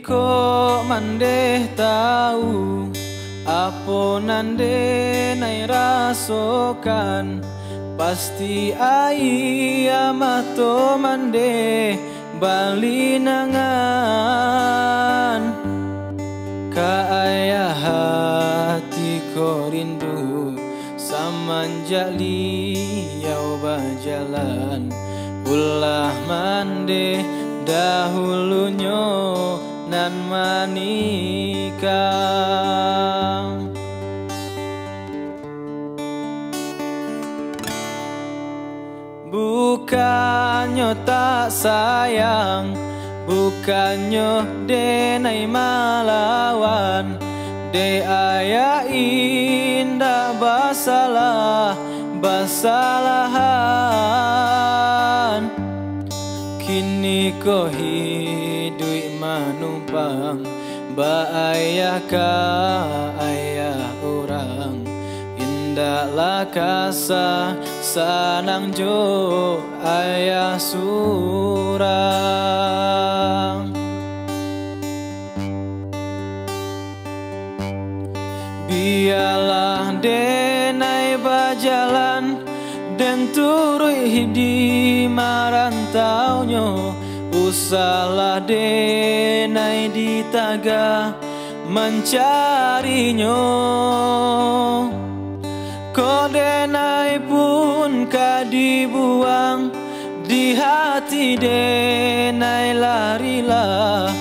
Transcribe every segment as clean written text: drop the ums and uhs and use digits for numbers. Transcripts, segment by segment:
Jiko mandeh tahu apa nande nai rasokan, pasti ai amato mande bali nangan. Ka ayah hati ko rindu samanjak liau berjalan, ulah mande dahulunya nan manikah. Bukannya tak sayang, bukannya denai malawan, de ayah indah basalahan. Kini ko hidup manumpang, ba ayah ka ayah orang, indahlah kasa sanang jo ayah surang. Biarlah denai berjalan dan turut di marantaunya, usahlah denai ditaga mencarinya. Ko denai pun ka dibuang, di hati denai larilah,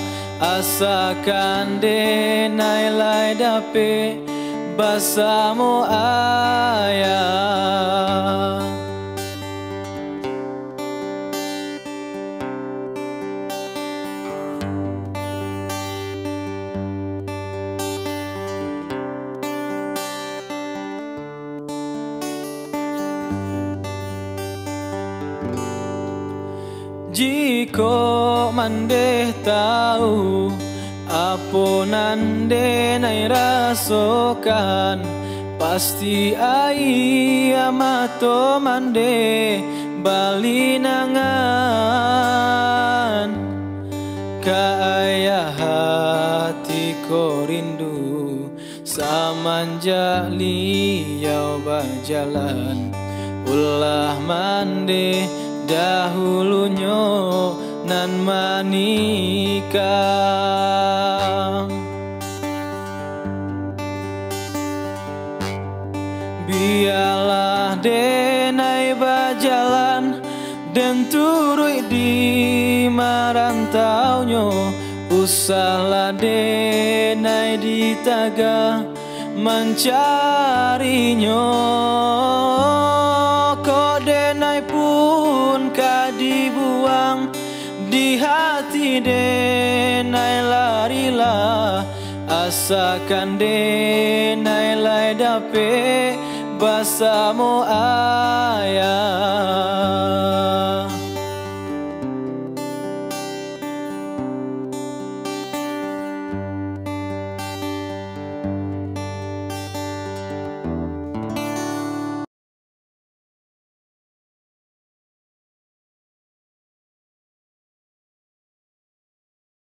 asakan denai lai dape bersama ayah. Jiko mandeh tahu apa nande nai rasokan, pasti ai amato mande bali nangan. Ka ayah hati ko rindu samanjak liau berjalan, ulah mande dahulunya nan manikah. Biarlah denai berjalan dan turut di marantaunya, usahlah denai ditaga mencarinya. Ko denai pun ka dibuang, di hati denai larilah, asakan denai lai dape bersama ayah.